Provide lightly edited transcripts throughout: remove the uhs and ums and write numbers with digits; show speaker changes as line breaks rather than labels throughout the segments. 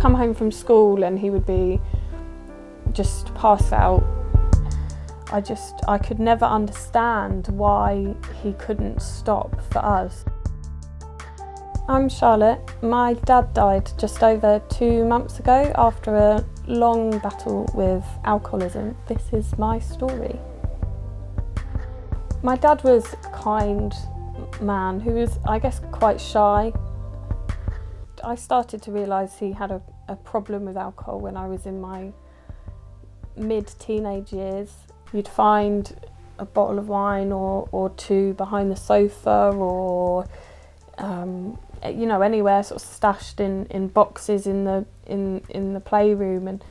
come home from school and he would be just passed out. I could never understand why he couldn't stop for us. I'm Charlotte. My dad died just over 2 months ago after a long battle with alcoholism. This is my story. My dad was a kind man who was, I guess, quite shy. I started to realise he had a problem with alcohol when I was in my mid-teenage years. You'd find a bottle of wine or two behind the sofa, or anywhere, sort of stashed in boxes in the playroom, and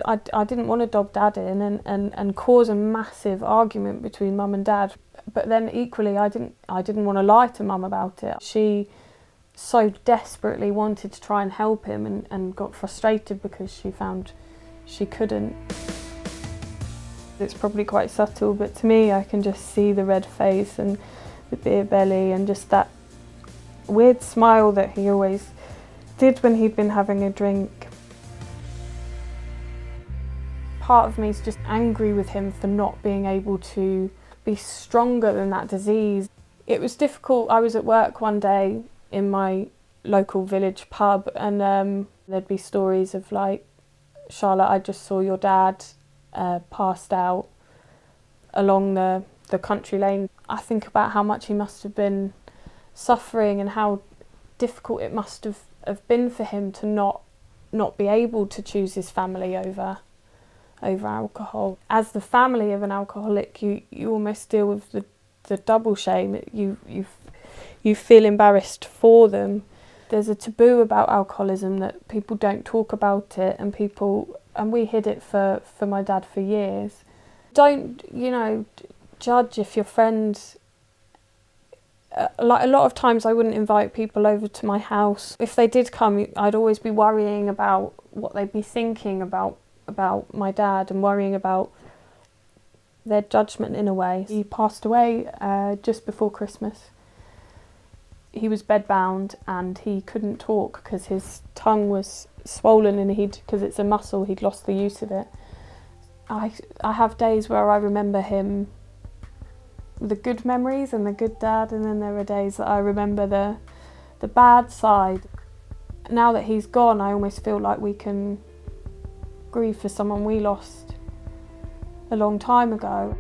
I didn't want to dob Dad in and cause a massive argument between Mum and Dad. But then equally, I didn't want to lie to Mum about it. She so desperately wanted to try and help him and got frustrated because she found she couldn't. It's probably quite subtle, but to me I can just see the red face and the beer belly and just that weird smile that he always did when he'd been having a drink. Part of me is just angry with him for not being able to be stronger than that disease. It was difficult. I was at work one day in my local village pub, and there'd be stories of like, Charlotte, I just saw your dad passed out along the country lane. I think about how much he must have been suffering and how difficult it must have been for him to not be able to choose his family over alcohol. As the family of an alcoholic, you almost deal with the double shame. You feel embarrassed for them. There's a taboo about alcoholism that people don't talk about it, and we hid it for my dad for years. Don't, judge if your friends. Like a lot of times I wouldn't invite people over to my house. If they did come, I'd always be worrying about what they'd be thinking about my dad and worrying about their judgment in a way. He passed away just before Christmas. He was bedbound and he couldn't talk because his tongue was swollen and because it's a muscle, he'd lost the use of it. I have days where I remember him, the good memories and the good dad, and then there are days that I remember the bad side. Now that he's gone, I almost feel like we can grieve for someone we lost a long time ago.